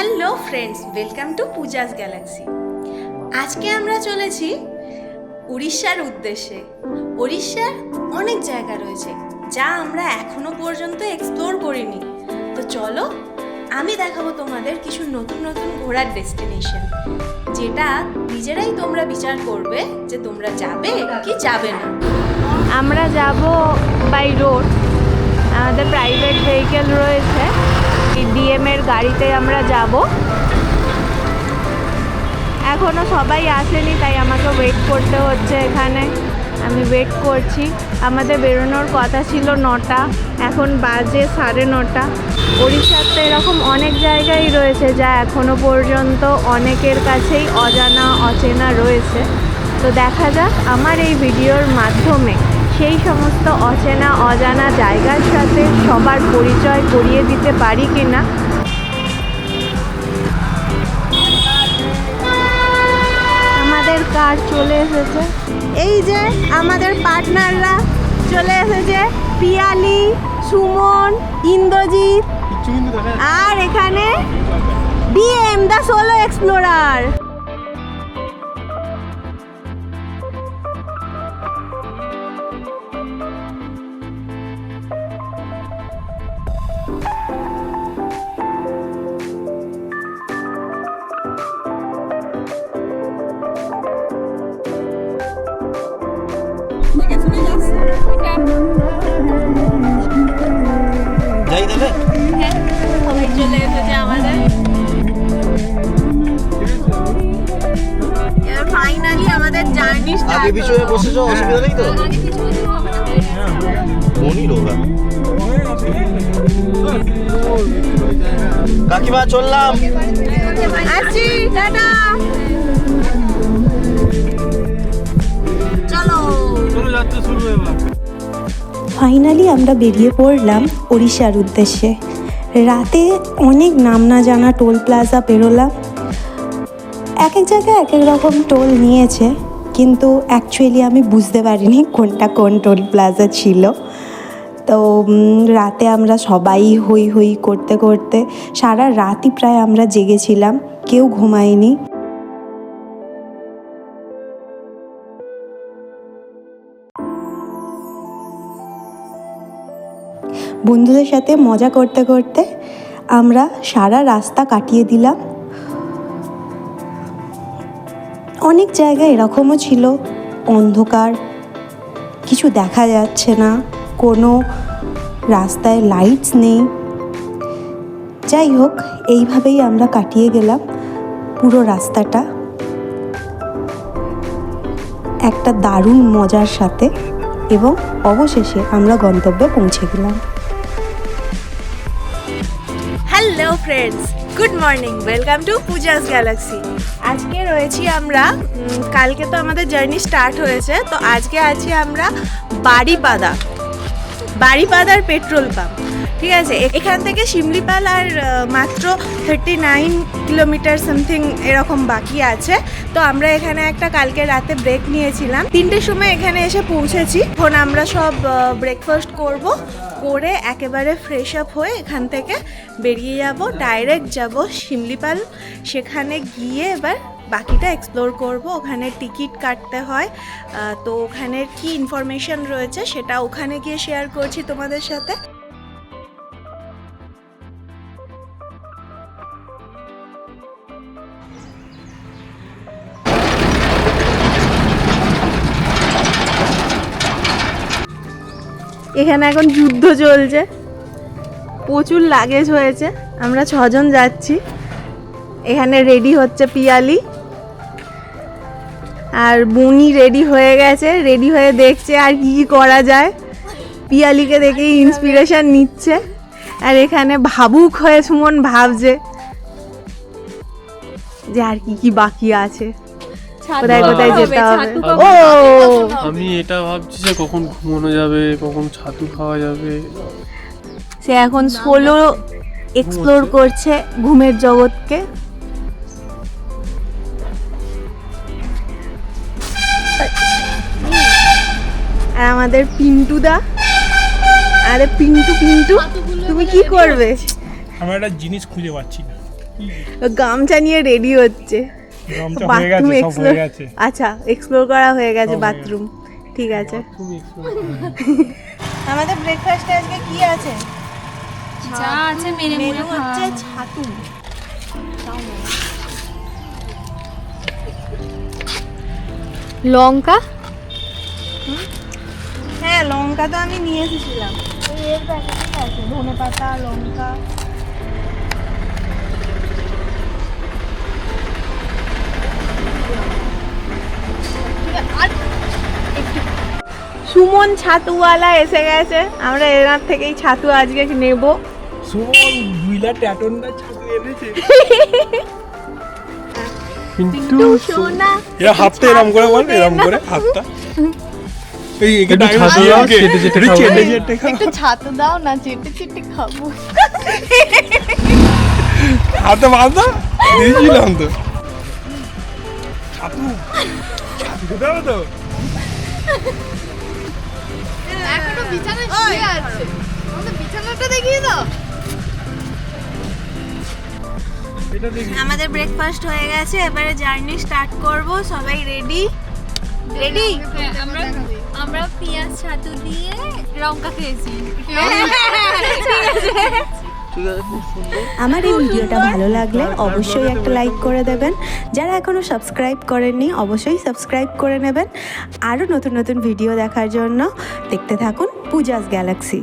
Hello friends, welcome to Puja's Galaxy. আজকে আমরা চলেছি উড়িষ্যার উদ্দেশ্যে। উড়িষ্যার অনেক জায়গা রয়েছে যা আমরা এখনো পর্যন্ত এক্সপ্লোর করিনি। তো চলো, আমি দেখাবো তোমাদের কিছু নতুন নতুন ঘোরার ডেস্টিনেশন, যেটা নিজেরাই তোমরা বিচার করবে যে তোমরা যাবে কি যাবে না। আমরা যাব বাই রোড, আমাদের প্রাইভেট ভেহিকেল রয়েছে, ডিএম এর গাড়িতে আমরা যাব। এখনও সবাই আসেনি, তাই আমাকে ওয়েট করতে হচ্ছে এখানে। আমি ওয়েট করছি। আমাদের বেরোনোর কথা ছিল 9টা, এখন বাজে 9:30। উড়িষ্যাতে এরকম অনেক জায়গায় রয়েছে যা এখনও পর্যন্ত অনেকের কাছেই অজানা অচেনা রয়েছে। তো দেখা যাক আমার এই ভিডিওর মাধ্যমে সেই সমস্ত অচেনা অজানা জায়গার সাথে সবার পরিচয় করিয়ে দিতে পারি কি না। আমাদের কার চলে এসেছে, এই যে আমাদের পার্টনাররা চলে এসেছে, পিয়ালি, সুমন, ইন্দ্রজিৎ, আর এখানে ডিএম দা সোলো এক্সপ্লোরার। যাই তাহলে। সবাই চলে এসেছে আমাদের। এবার ফাইনালি আমাদের জার্নি স্টার্ট। আগে পিছনে বসেছো, অসুবিধা নেই তো? মনির ওরা কাকিমা চললাম। আসছি, টাটা। চলো যাত্রা শুরু এবার। ফাইনালি আমরা বেরিয়ে পড়লাম উড়িষ্যার উদ্দেশ্যে। রাতে অনেক নাম না জানা টোল প্লাজা পেরোলাম। এক এক জায়গায় এক এক রকম টোল নিয়েছে, কিন্তু অ্যাকচুয়ালি আমি বুঝতে পারিনি কোনটা কোন টোল প্লাজা ছিল। তো রাতে আমরা সবাই হই হই করতে করতে সারা রাতই প্রায় আমরা জেগেছিলাম, কেউ ঘুমায়নি। বন্ধুদের সাথে মজা করতে করতে আমরা সারা রাস্তা কাটিয়ে দিলাম। অনেক জায়গায় এরকমও ছিল অন্ধকার, কিছু দেখা যাচ্ছে না, কোনো রাস্তায় লাইটস নেই। যাই হোক, এইভাবেই আমরা কাটিয়ে গেলাম পুরো রাস্তাটা একটা দারুণ মজার সাথে, এবং অবশেষে আমরা গন্তব্যে পৌঁছে গেলাম। Hello friends, good morning, welcome to Puja's Galaxy. আজকে রয়েছি আমরা, কালকে তো আমাদের জার্নি স্টার্ট হয়েছে, তো আজকে আছি আমরা বাড়িপাদার পেট্রোল পাম্প। ঠিক আছে, এখান থেকে শিমলিপাল আর মাত্র 39 কিলোমিটার সামথিং এরকম বাকি আছে। তো আমরা এখানে একটা কালকে রাতে ব্রেক নিয়েছিলাম, 3টের সময় এখানে এসে পৌঁছেছি। এখন আমরা সব ব্রেকফাস্ট করব, করে একেবারে ফ্রেশ আপ হয়ে এখান থেকে বেরিয়ে যাব, ডাইরেক্ট যাব শিমলিপাল। সেখানে গিয়ে এবার বাকিটা এক্সপ্লোর করব। ওখানে টিকিট কাটতে হয়, তো ওখানে কি ইনফরমেশন রয়েছে সেটা ওখানে গিয়ে শেয়ার করছি তোমাদের সাথে। এখানে এখন যুদ্ধ চলছে, প্রচুর লাগেজ হয়েছে। আমরা 6 জন যাচ্ছি। এখানে রেডি হচ্ছে পিয়ালি, আর বুনি রেডি হয়ে গেছে, রেডি হয়ে দেখছে আর কি কি করা যায়। পিয়ালিকে দেখেই ইন্সপিরেশন নিচ্ছে। আর এখানে ভাবুক হয়ে সুমন ভাবছে যে আর কি কি বাকি আছে, কোথায় কোথায় যেতে হবে। ও আমি এটা ভাবছি যে কখন ঘুমানো যাবে, কখন ছাতু খাওয়া যাবে। সে এখন সোলো এক্সপ্লোর করছে ঘুমের জগৎকে। আর আমাদের পিন্টুদা, আরে পিন্টু তুমি কি করবে? আমি একটা জিনিস খুঁজে পাচ্ছি না। গামছা নিয়ে রেডি হচ্ছে। গামছা হয়ে গেছে, সব হয়ে গেছে। আচ্ছা, এক্সপ্লোর করা হয়ে গেছে বাথরুম। ঠিক আছে। আমাদের ব্রেকফাস্টে আজকে কি আছে? যা আছে মেরে মেনু মুড়ে হচ্ছে খাওয়া। ছাতু। লঙ্কা হ্যাঁ, লঙ্কা তো আমি নিয়ে এসেছিলাম। এর প্যাকেটে আছে ধনেপাতা, লঙ্কা। সুমন ছাতুওয়ালা এসে গেছে, আমরা এনার থেকেই ছাতু আজকে নেব। সুমন দুইলা ট্যাটনটা ছাতু এনেছে। কিন্তু সোনা এরা হাতটা এরম করে বল, এরম করে হাতটা। এই একটু ছাতু দাও, চেটে চেটে খাবো। চেটে চেটে খাও। একটু ছাতু দাও না, চেটে চেটে খাবো। হাতে বাঁধা দিয়েছিলাম তো। ছাতু ছাতু খেতে হবে তো। এখনো বিছানায় শুয়ে আছে। আমাদের বিছানাটা দেখিয়ে দাও। এটা দেখি। আমাদের ব্রেকফাস্ট হয়ে গেছে, এবারে জার্নি স্টার্ট করব। সবাই রেডি? রেডি? আমরা পেঁয়াজ ছাতু দিয়ে লঙ্কা খেয়েছি। আমার এই ভিডিওটা ভালো লাগলে অবশ্যই একটা লাইক করে দেবেন। যারা এখনও সাবস্ক্রাইব করেননি অবশ্যই সাবস্ক্রাইব করে নেবেন। আরও নতুন নতুন ভিডিও দেখার জন্য দেখতে থাকুন পূজাস গ্যালাক্সি।